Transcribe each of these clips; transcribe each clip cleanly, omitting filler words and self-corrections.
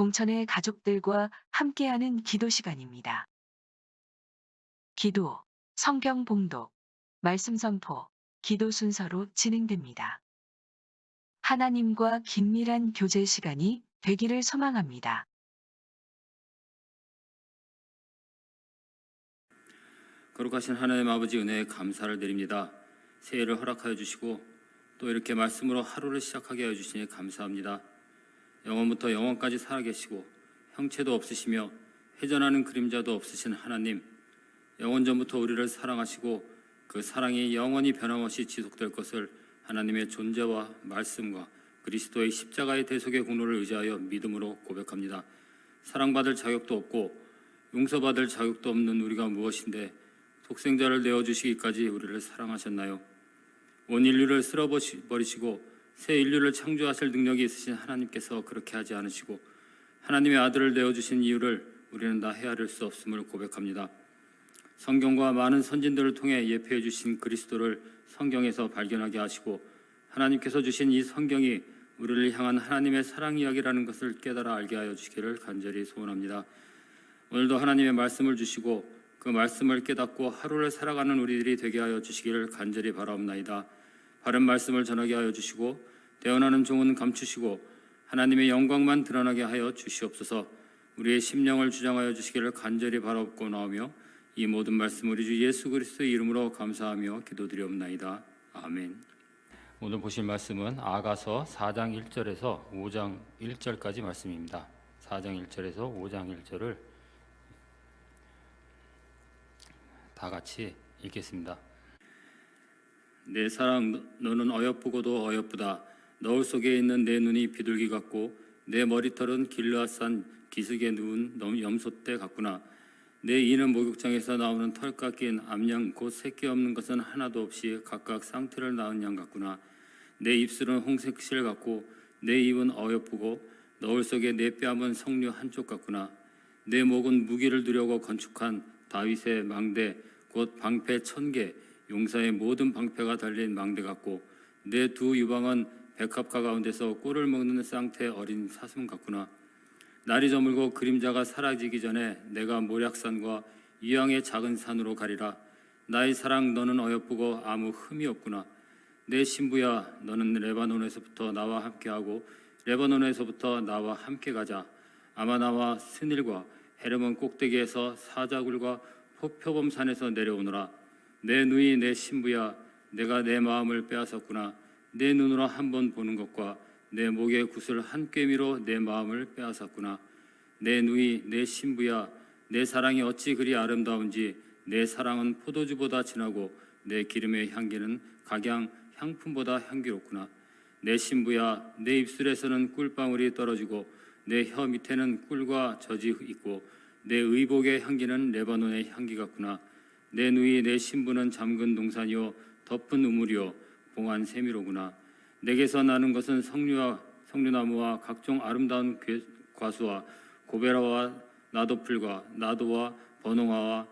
동천의 가족들과 함께하는 기도 시간입니다. 기도, 성경 봉독, 말씀 선포, 기도 순서로 진행됩니다. 하나님과 긴밀한 교제 시간이 되기를 소망합니다. 거룩하신 하나님 아버지 은혜에 감사를 드립니다. 새해를 허락하여 주시고 또 이렇게 말씀으로 하루를 시작하게 하여 주시니 감사합니다. 영원부터 영원까지 살아계시고 형체도 없으시며 회전하는 그림자도 없으신 하나님, 영원전부터 우리를 사랑하시고 그 사랑이 영원히 변함없이 지속될 것을 하나님의 존재와 말씀과 그리스도의 십자가의 대속의 공로를 의지하여 믿음으로 고백합니다. 사랑받을 자격도 없고 용서받을 자격도 없는 우리가 무엇인데 독생자를 내어주시기까지 우리를 사랑하셨나요? 온 인류를 쓸어버리시고 새 인류를 창조하실 능력이 있으신 하나님께서 그렇게 하지 않으시고 하나님의 아들을 내어주신 이유를 우리는 다 헤아릴 수 없음을 고백합니다. 성경과 많은 선진들을 통해 예표해 주신 그리스도를 성경에서 발견하게 하시고 하나님께서 주신 이 성경이 우리를 향한 하나님의 사랑 이야기라는 것을 깨달아 알게 하여 주시기를 간절히 소원합니다. 오늘도 하나님의 말씀을 주시고 그 말씀을 깨닫고 하루를 살아가는 우리들이 되게 하여 주시기를 간절히 바라옵나이다. 바른 말씀을 전하게 하여 주시고 대언하는 종은 감추시고 하나님의 영광만 드러나게 하여 주시옵소서. 우리의 심령을 주장하여 주시기를 간절히 바라옵고나오며 이 모든 말씀 우리 주 예수 그리스도의 이름으로 감사하며 기도드리옵나이다. 아멘. 오늘 보실 말씀은 아가서 4장 1절에서 5장 1절까지 말씀입니다. 4장 1절에서 5장 1절을 다 같이 읽겠습니다. 내 사랑, 너는 어여쁘고도 어여쁘다. 너울 속에 있는 내 눈이 비둘기 같고 내 머리털은 길르앗산 기슭에 누운 염소떼 같구나. 내 이는 목욕장에서 나오는 털 깎인 암양 곧 새끼 없는 것은 하나도 없이 각각 쌍틀을 낳은 양 같구나. 내 입술은 홍색 실 같고 내 입은 어여쁘고 너울 속에 내 뺨은 석류 한쪽 같구나. 내 목은 무기를 두려고 건축한 다윗의 망대 곧 방패 1000개 용사의 모든 방패가 달린 망대 같고 내 두 유방은 백합가 가운데서 꿀을 먹는 쌍태 어린 사슴 같구나. 날이 저물고 그림자가 사라지기 전에 내가 모략산과 이왕의 작은 산으로 가리라. 나의 사랑, 너는 어여쁘고 아무 흠이 없구나. 내 신부야, 너는 레바논에서부터 나와 함께하고 레바논에서부터 나와 함께 가자. 아마나와 스닐과 헤르몬 꼭대기에서 사자굴과 표범산에서 내려오너라. 내 누이 내 신부야, 내가 내 마음을 빼앗았구나. 내 눈으로 한 번 보는 것과 내 목의 구슬 한 꿰미로 내 마음을 빼앗았구나. 내 누이 내 신부야, 내 사랑이 어찌 그리 아름다운지. 내 사랑은 포도주보다 진하고 내 기름의 향기는 각양 향품보다 향기롭구나. 내 신부야, 내 입술에서는 꿀방울이 떨어지고 내 혀 밑에는 꿀과 젖이 있고 내 의복의 향기는 레바논의 향기 같구나. 내 누이 내 신부는 잠근 동산이요 덮은 우물이요 봉한 세미로구나. 내게서 나는 것은 석류나무와 각종 아름다운 과수와 고베라와 나도풀과 나도와 버농화와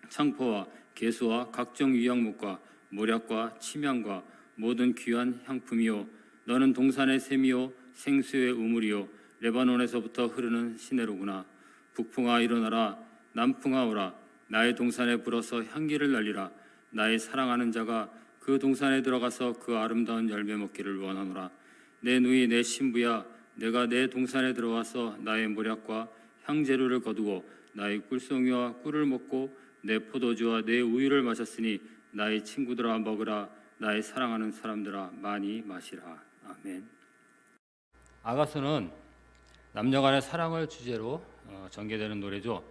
창포와 개수와 각종 유향목과 모략과 침향과 모든 귀한 향품이요 너는 동산의 샘이요 생수의 우물이요 레바논에서부터 흐르는 시내로구나. 북풍아 일어나라. 남풍아 오라. 나의 동산에 불어서 향기를 날리라. 나의 사랑하는 자가 그 동산에 들어가서 그 아름다운 열매 먹기를 원하노라. 내 누이 내 신부야, 내가 내 동산에 들어와서 나의 모략과 향재료를 거두고 나의 꿀송이와 꿀을 먹고 내 포도주와 내 우유를 마셨으니 나의 친구들아 먹으라. 나의 사랑하는 사람들아 많이 마시라. 아멘. 아가서는 남녀간의 사랑을 주제로 전개되는 노래죠.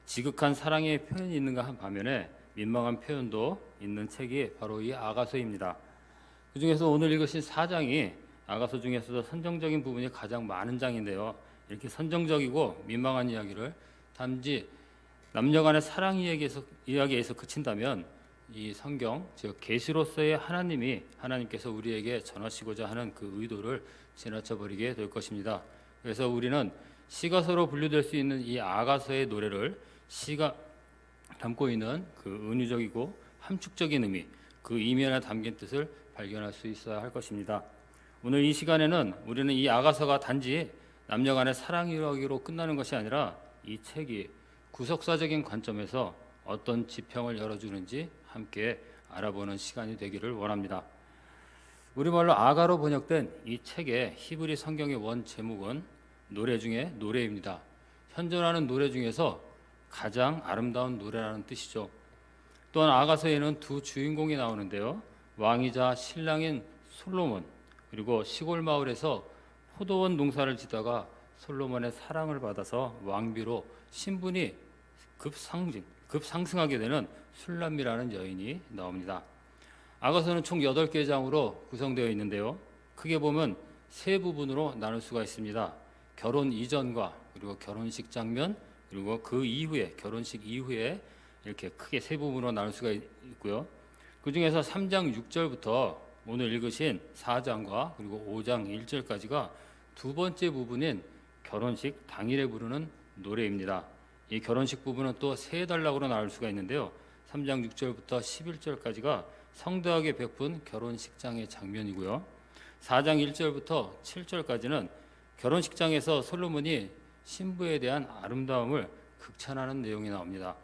지극한 사랑의 표현이 있는가 한 반면에 민망한 표현도 있는 책이 바로 이 아가서입니다. 그 중에서 오늘 읽으신 4장이 아가서 중에서도 선정적인 부분이 가장 많은 장인데요. 이렇게 선정적이고 민망한 이야기를 단지 남녀간의 사랑 이야기에서 그친다면 이 성경, 즉 계시로서의 하나님께서 우리에게 전하시고자 하는 그 의도를 지나쳐 버리게 될 것입니다. 그래서 우리는 시가서로 분류될 수 있는 이 아가서의 노래를 시가 담고 있는 그 은유적이고 함축적인 의미, 그 이면에 담긴 뜻을 발견할 수 있어야 할 것입니다. 오늘 이 시간에는 우리는 이 아가서가 단지 남녀 간의 사랑 이야기로 끝나는 것이 아니라 이 책이 구속사적인 관점에서 어떤 지평을 열어주는지 함께 알아보는 시간이 되기를 원합니다. 우리말로 아가로 번역된 이 책의 히브리 성경의 원 제목은 노래 중에 노래입니다. 현존하는 노래 중에서 가장 아름다운 노래라는 뜻이죠. 또한 아가서에는 두 주인공이 나오는데요. 왕이자 신랑인 솔로몬, 그리고 시골 마을에서 포도원 농사를 짓다가 솔로몬의 사랑을 받아서 왕비로 신분이 급상승하게 되는 술람미라는 여인이 나옵니다. 아가서는 총 8개의 장으로 구성되어 있는데요. 크게 보면 세 부분으로 나눌 수가 있습니다. 결혼 이전과 그리고 결혼식 장면, 그리고 그 이후에 결혼식 이후에 이렇게 크게 세 부분으로 나눌 수가 있고요. 그 중에서 3장 6절부터 오늘 읽으신 4장과 그리고 5장 1절까지가 두 번째 부분인 결혼식 당일에 부르는 노래입니다. 이 결혼식 부분은 또 세 단락으로 나눌 수가 있는데요. 3장 6절부터 11절까지가 성대하게 베푼 결혼식장의 장면이고요. 4장 1절부터 7절까지는 결혼식장에서 솔로몬이 신부에 대한 아름다움을 극찬하는 내용이 나옵니다.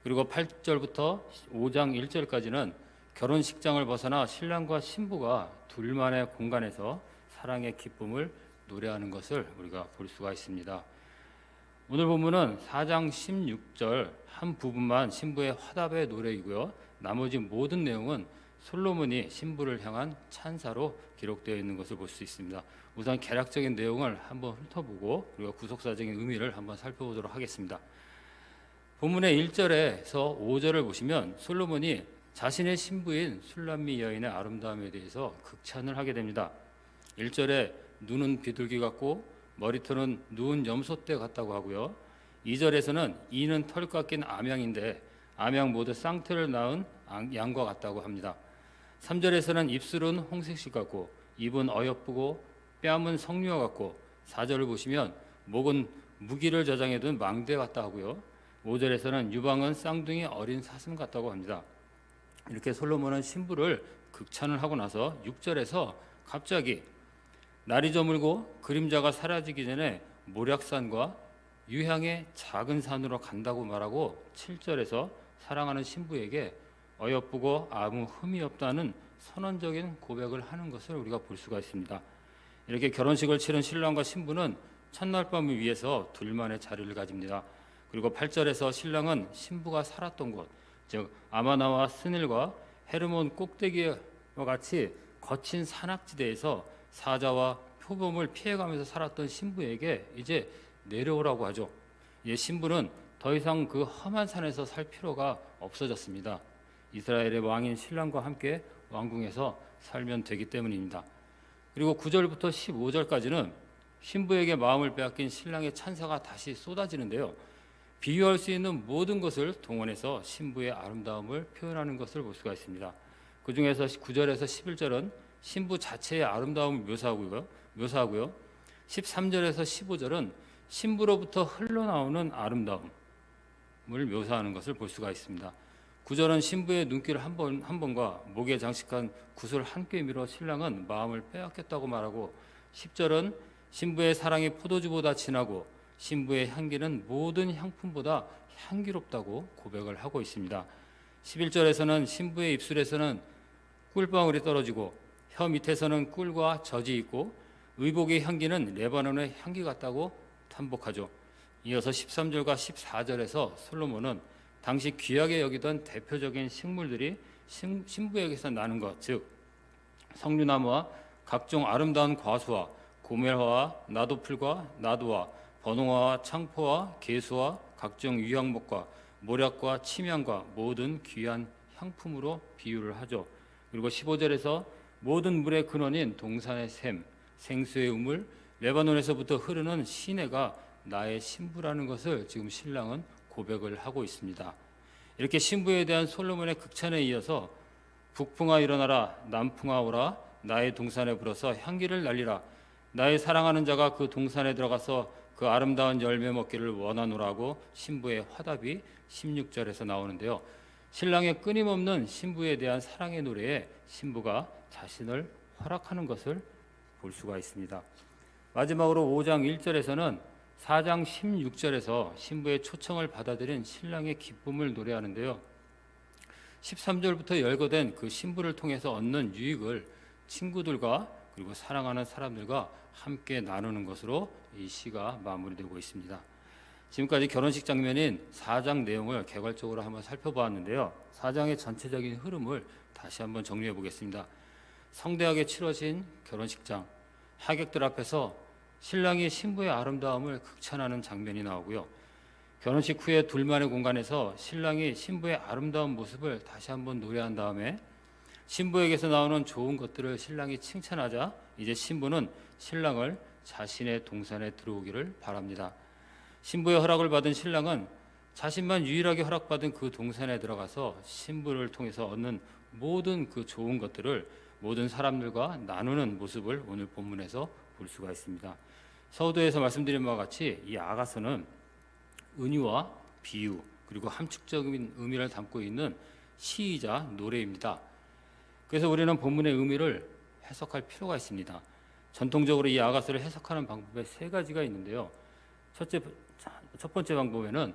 그리고 8절부터 5장 1절까지는 결혼식장을 벗어나 신랑과 신부가 둘만의 공간에서 사랑의 기쁨을 노래하는 것을 우리가 볼 수가 있습니다. 오늘 본문은 4장 16절 한 부분만 신부의 화답의 노래이고요. 나머지 모든 내용은 솔로몬이 신부를 향한 찬사로 기록되어 있는 것을 볼 수 있습니다. 우선 개략적인 내용을 한번 훑어보고 그리고 구속사적인 의미를 한번 살펴보도록 하겠습니다. 본문의 1절에서 5절을 보시면 솔로몬이 자신의 신부인 술람미 여인의 아름다움에 대해서 극찬을 하게 됩니다. 1절에 눈은 비둘기 같고 머리털은 누운 염소떼 같다고 하고요. 2절에서는 이는 털 깎인 암양인데 암양 모두 쌍털을 낳은 양과 같다고 합니다. 3절에서는 입술은 홍색식 같고 입은 어여쁘고 뺨은 석류와 같고 4절을 보시면 목은 무기를 저장해둔 망대 같다 하고요. 5절에서는 유방은 쌍둥이 어린 사슴 같다고 합니다. 이렇게 솔로몬은 신부를 극찬을 하고 나서 6절에서 갑자기 날이 저물고 그림자가 사라지기 전에 모략산과 유향의 작은 산으로 간다고 말하고 7절에서 사랑하는 신부에게 어여쁘고 아무 흠이 없다는 선언적인 고백을 하는 것을 우리가 볼 수가 있습니다. 이렇게 결혼식을 치른 신랑과 신부는 첫날 밤을 위해서 둘만의 자리를 가집니다. 그리고 8절에서 신랑은 신부가 살았던 곳, 즉 아마나와 스닐과 헤르몬 꼭대기와 같이 거친 산악지대에서 사자와 표범을 피해가면서 살았던 신부에게 이제 내려오라고 하죠. 신부는 더 이상 그 험한 산에서 살 필요가 없어졌습니다. 이스라엘의 왕인 신랑과 함께 왕궁에서 살면 되기 때문입니다. 그리고 9절부터 15절까지는 신부에게 마음을 빼앗긴 신랑의 찬사가 다시 쏟아지는데요. 비유할 수 있는 모든 것을 동원해서 신부의 아름다움을 표현하는 것을 볼 수가 있습니다. 그 중에서 9절에서 11절은 신부 자체의 아름다움을 묘사하고요. 13절에서 15절은 신부로부터 흘러나오는 아름다움을 묘사하는 것을 볼 수가 있습니다. 9절은 신부의 눈길 한 번과 목에 장식한 구슬 한 꿰미로 신랑은 마음을 빼앗겼다고 말하고 10절은 신부의 사랑이 포도주보다 진하고 신부의 향기는 모든 향품보다 향기롭다고 고백을 하고 있습니다. 11절에서는 신부의 입술에서는 꿀방울이 떨어지고 혀 밑에서는 꿀과 젖이 있고 의복의 향기는 레바논의 향기 같다고 탄복하죠. 이어서 13절과 14절에서 솔로몬은 당시 귀하게 여기던 대표적인 식물들이 신부에게서 나는 것, 즉 석류나무와 각종 아름다운 과수와 고멜화와 나도풀과 나도와 번홍화와 창포와 개수와 각종 유향목과 모략과 침향과 모든 귀한 향품으로 비유를 하죠. 그리고 15절에서 모든 물의 근원인 동산의 샘, 생수의 우물, 레바논에서부터 흐르는 시내가 나의 신부라는 것을 지금 신랑은 고백을 하고 있습니다. 이렇게 신부에 대한 솔로몬의 극찬에 이어서 북풍아 일어나라, 남풍아 오라, 나의 동산에 불어서 향기를 날리라, 나의 사랑하는 자가 그 동산에 들어가서 그 아름다운 열매 먹기를 원하노라고 신부의 화답이 16절에서 나오는데요. 신랑의 끊임없는 신부에 대한 사랑의 노래에 신부가 자신을 허락하는 것을 볼 수가 있습니다. 마지막으로 5장 1절에서는 4장 16절에서 신부의 초청을 받아들인 신랑의 기쁨을 노래하는데요. 13절부터 열거된 그 신부를 통해서 얻는 유익을 친구들과 그리고 사랑하는 사람들과 함께 나누는 것으로 이 시가 마무리되고 있습니다. 지금까지 결혼식 장면인 4장 내용을 개괄적으로 한번 살펴보았는데요. 4장의 전체적인 흐름을 다시 한번 정리해 보겠습니다. 성대하게 치러진 결혼식장, 하객들 앞에서 신랑이 신부의 아름다움을 극찬하는 장면이 나오고요. 결혼식 후에 둘만의 공간에서 신랑이 신부의 아름다운 모습을 다시 한번 노래한 다음에 신부에게서 나오는 좋은 것들을 신랑이 칭찬하자 이제 신부는 신랑을 자신의 동산에 들어오기를 바랍니다. 신부의 허락을 받은 신랑은 자신만 유일하게 허락받은 그 동산에 들어가서 신부를 통해서 얻는 모든 그 좋은 것들을 모든 사람들과 나누는 모습을 오늘 본문에서 볼 수가 있습니다. 서두에서 말씀드린 바와 같이 이 아가서는 은유와 비유 그리고 함축적인 의미를 담고 있는 시이자 노래입니다. 그래서 우리는 본문의 의미를 해석할 필요가 있습니다. 전통적으로 이 아가서를 해석하는 방법에 세 가지가 있는데요. 첫 번째 방법에는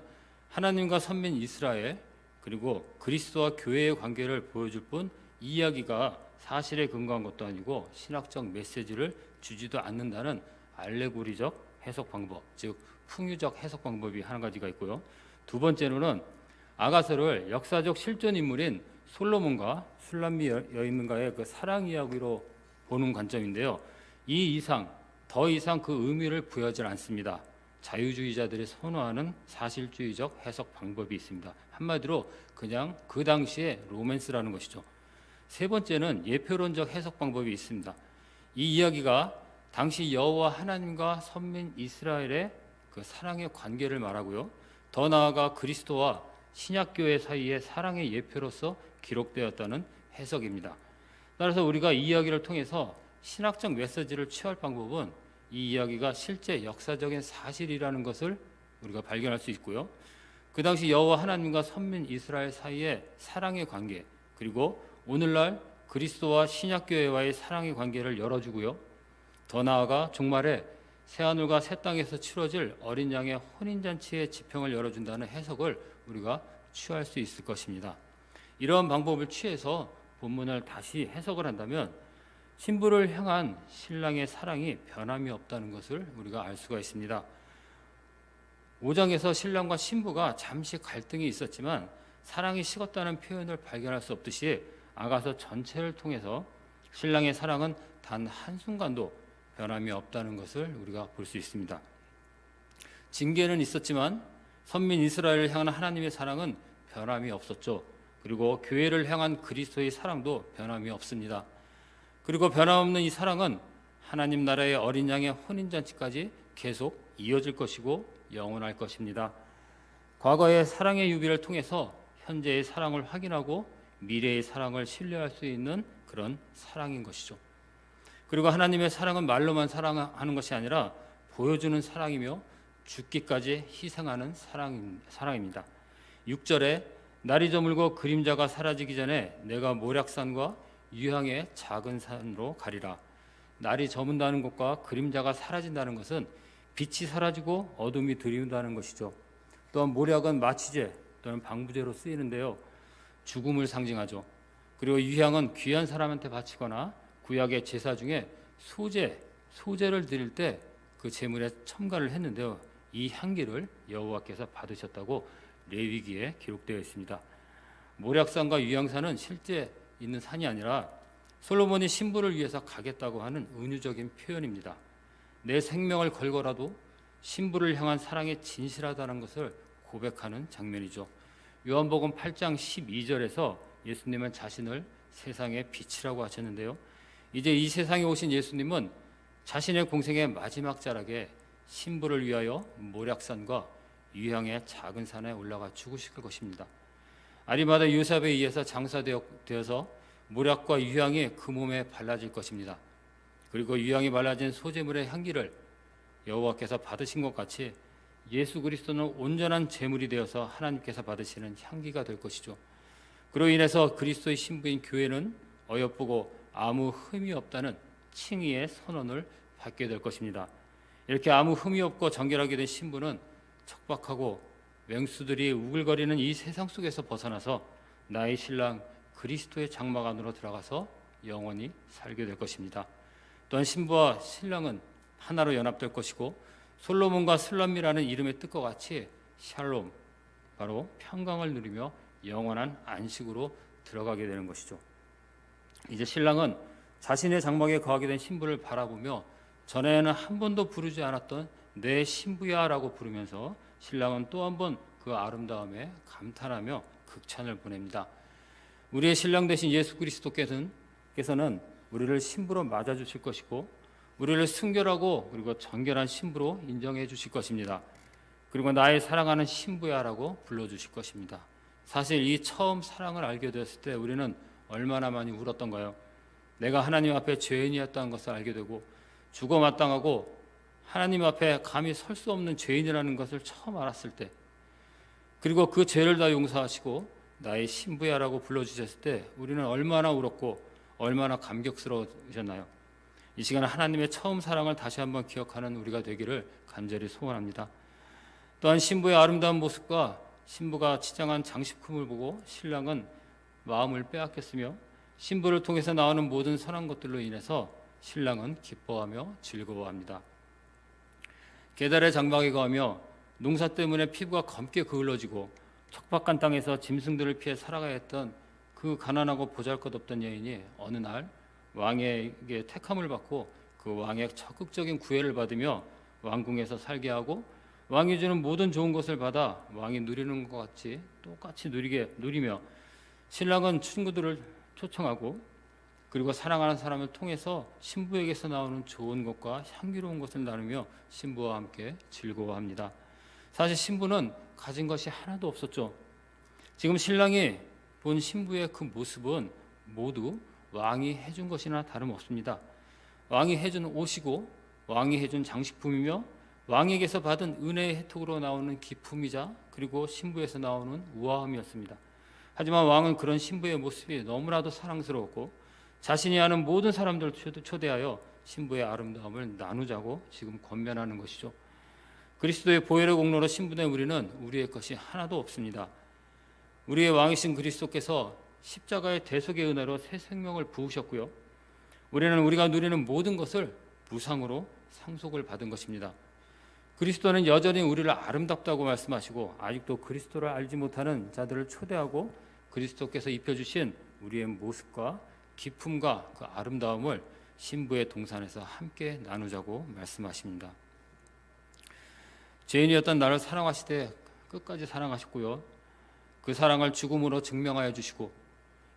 하나님과 선민 이스라엘 그리고 그리스도와 교회의 관계를 보여줄 뿐 이 이야기가 사실에 근거한 것도 아니고 신학적 메시지를 주지도 않는다는 알레고리적 해석 방법, 즉 풍유적 해석 방법이 한 가지가 있고요. 두 번째로는 아가서를 역사적 실존 인물인 솔로몬과 술람미 여인과의 그 사랑 이야기로 보는 관점인데요. 더 이상 그 의미를 부여하지 않습니다. 자유주의자들이 선호하는 사실주의적 해석 방법이 있습니다. 한마디로 그냥 그 당시의 로맨스라는 것이죠. 세 번째는 예표론적 해석 방법이 있습니다. 이 이야기가 당시 여호와 하나님과 선민 이스라엘의 그 사랑의 관계를 말하고요. 더 나아가 그리스도와 신약교회 사이의 사랑의 예표로서 기록되었다는 해석입니다. 따라서 우리가 이 이야기를 통해서 신학적 메시지를 취할 방법은 이 이야기가 실제 역사적인 사실이라는 것을 우리가 발견할 수 있고요. 그 당시 여호와 하나님과 선민 이스라엘 사이의 사랑의 관계 그리고 오늘날 그리스도와 신약교회와의 사랑의 관계를 열어주고요. 더 나아가 종말에 새하늘과 새 땅에서 치러질 어린 양의 혼인잔치의 지평을 열어준다는 해석을 우리가 취할 수 있을 것입니다. 이러한 방법을 취해서 본문을 다시 해석을 한다면 신부를 향한 신랑의 사랑이 변함이 없다는 것을 우리가 알 수가 있습니다. 5장에서 신랑과 신부가 잠시 갈등이 있었지만 사랑이 식었다는 표현을 발견할 수 없듯이 아가서 전체를 통해서 신랑의 사랑은 단 한순간도 변함이 없다는 것을 우리가 볼 수 있습니다. 징계는 있었지만 선민 이스라엘을 향한 하나님의 사랑은 변함이 없었죠. 그리고 교회를 향한 그리스도의 사랑도 변함이 없습니다. 그리고 변함없는 이 사랑은 하나님 나라의 어린 양의 혼인잔치까지 계속 이어질 것이고 영원할 것입니다. 과거의 사랑의 유비를 통해서 현재의 사랑을 확인하고 미래의 사랑을 신뢰할 수 있는 그런 사랑인 것이죠. 그리고 하나님의 사랑은 말로만 사랑하는 것이 아니라 보여주는 사랑이며 죽기까지 희생하는 사랑입니다. 6절에 날이 저물고 그림자가 사라지기 전에 내가 모략산과 유향의 작은 산으로 가리라. 날이 저문다는 것과 그림자가 사라진다는 것은 빛이 사라지고 어둠이 드리운다는 것이죠. 또한 모략은 마취제 또는 방부제로 쓰이는데요. 죽음을 상징하죠. 그리고 유향은 귀한 사람한테 바치거나 구약의 제사 중에 소제를 드릴 때 그 제물에 첨가를 했는데요. 이 향기를 여호와께서 받으셨다고 레위기에 기록되어 있습니다. 모략산과 유향산은 실제 있는 산이 아니라 솔로몬이 신부를 위해서 가겠다고 하는 은유적인 표현입니다. 내 생명을 걸고라도 신부를 향한 사랑이 진실하다는 것을 고백하는 장면이죠. 요한복음 8장 12절에서 예수님은 자신을 세상의 빛이라고 하셨는데요. 이제 이 세상에 오신 예수님은 자신의 공생의 마지막 자락에 신부를 위하여 모략산과 유향의 작은 산에 올라가 죽으실 것입니다. 아리마다 요셉에 의해서 장사되어서 모략과 유향이 그 몸에 발라질 것입니다. 그리고 유향이 발라진 소제물의 향기를 여호와께서 받으신 것 같이 예수 그리스도는 온전한 제물이 되어서 하나님께서 받으시는 향기가 될 것이죠. 그로 인해서 그리스도의 신부인 교회는 어여쁘고 아무 흠이 없다는 칭의의 선언을 받게 될 것입니다. 이렇게 아무 흠이 없고 정결하게 된 신부는 척박하고 맹수들이 우글거리는 이 세상 속에서 벗어나서 나의 신랑 그리스도의 장막 안으로 들어가서 영원히 살게 될 것입니다. 또한 신부와 신랑은 하나로 연합될 것이고 솔로몬과 슬람이라는 이름의 뜻과 같이 샬롬, 바로 평강을 누리며 영원한 안식으로 들어가게 되는 것이죠. 이제 신랑은 자신의 장막에 거하게 된 신부를 바라보며 전에는 한 번도 부르지 않았던 내 신부야라고 부르면서 신랑은 또 한 번 그 아름다움에 감탄하며 극찬을 보냅니다. 우리의 신랑 되신 예수 그리스도께서는 우리를 신부로 맞아주실 것이고 우리를 순결하고 그리고 정결한 신부로 인정해 주실 것입니다. 그리고 나의 사랑하는 신부야라고 불러주실 것입니다. 사실 이 처음 사랑을 알게 되었을 때 우리는 얼마나 많이 울었던가요? 내가 하나님 앞에 죄인이었다는 것을 알게 되고 죽어 마땅하고 하나님 앞에 감히 설 수 없는 죄인이라는 것을 처음 알았을 때, 그리고 그 죄를 다 용서하시고 나의 신부야라고 불러주셨을 때 우리는 얼마나 울었고 얼마나 감격스러우셨나요? 이 시간 하나님의 처음 사랑을 다시 한번 기억하는 우리가 되기를 간절히 소원합니다. 또한 신부의 아름다운 모습과 신부가 치장한 장식품을 보고 신랑은 마음을 빼앗겼으며 신부를 통해서 나오는 모든 선한 것들로 인해서 신랑은 기뻐하며 즐거워합니다. 계달의 장막에 거하며 농사 때문에 피부가 검게 그을러지고 척박한 땅에서 짐승들을 피해 살아가야 했던 그 가난하고 보잘것없던 여인이 어느 날 왕에게 택함을 받고 그 왕의 적극적인 구애를 받으며 왕궁에서 살게 하고 왕이 주는 모든 좋은 것을 받아 왕이 누리는 것 같이 똑같이 누리며 신랑은 친구들을 초청하고 그리고 사랑하는 사람을 통해서 신부에게서 나오는 좋은 것과 향기로운 것을 나누며 신부와 함께 즐거워합니다. 사실 신부는 가진 것이 하나도 없었죠. 지금 신랑이 본 신부의 그 모습은 모두 왕이 해준 것이나 다름없습니다. 왕이 해준 옷이고 왕이 해준 장식품이며 왕에게서 받은 은혜의 혜택으로 나오는 기품이자 그리고 신부에서 나오는 우아함이었습니다. 하지만 왕은 그런 신부의 모습이 너무나도 사랑스러웠고 자신이 아는 모든 사람들을 초대하여 신부의 아름다움을 나누자고 지금 권면하는 것이죠. 그리스도의 보혈의 공로로 신부된 우리는 우리의 것이 하나도 없습니다. 우리의 왕이신 그리스도께서 십자가의 대속의 은혜로 새 생명을 부으셨고요. 우리는 우리가 누리는 모든 것을 무상으로 상속을 받은 것입니다. 그리스도는 여전히 우리를 아름답다고 말씀하시고 아직도 그리스도를 알지 못하는 자들을 초대하고 그리스도께서 입혀주신 우리의 모습과 기품과 그 아름다움을 신부의 동산에서 함께 나누자고 말씀하십니다. 죄인이었던 나를 사랑하시되 끝까지 사랑하셨고요. 그 사랑을 죽음으로 증명하여 주시고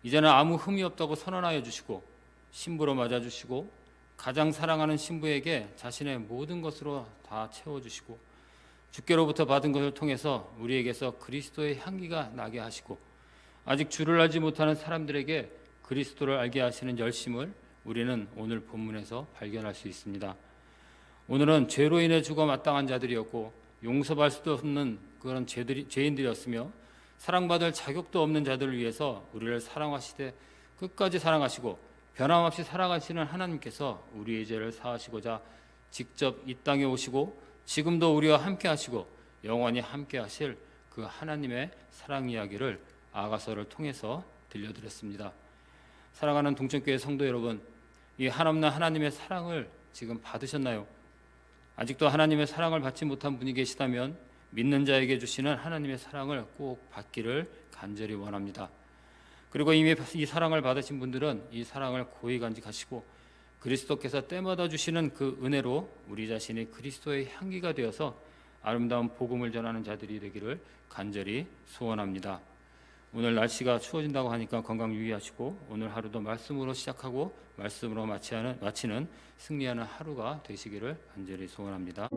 이제는 아무 흠이 없다고 선언하여 주시고 신부로 맞아주시고 가장 사랑하는 신부에게 자신의 모든 것으로 다 채워주시고 주께로부터 받은 것을 통해서 우리에게서 그리스도의 향기가 나게 하시고 아직 주를 알지 못하는 사람들에게 그리스도를 알게 하시는 열심을 우리는 오늘 본문에서 발견할 수 있습니다. 오늘은 죄로 인해 죽어 마땅한 자들이었고 용서받을 수도 없는 그런 죄인들이었으며 사랑받을 자격도 없는 자들을 위해서 우리를 사랑하시되 끝까지 사랑하시고 변함없이 살아가시는 하나님께서 우리의 죄를 사하시고자 직접 이 땅에 오시고 지금도 우리와 함께 하시고 영원히 함께 하실 그 하나님의 사랑 이야기를 아가서를 통해서 들려드렸습니다. 사랑하는 동천교회 성도 여러분, 이 한없는 하나님의 사랑을 지금 받으셨나요? 아직도 하나님의 사랑을 받지 못한 분이 계시다면 믿는 자에게 주시는 하나님의 사랑을 꼭 받기를 간절히 원합니다. 그리고 이미 이 사랑을 받으신 분들은 이 사랑을 고이 간직하시고 그리스도께서 때마다 주시는 그 은혜로 우리 자신이 그리스도의 향기가 되어서 아름다운 복음을 전하는 자들이 되기를 간절히 소원합니다. 오늘 날씨가 추워진다고 하니까 건강 유의하시고 오늘 하루도 말씀으로 시작하고 말씀으로 마치는 승리하는 하루가 되시기를 간절히 소원합니다.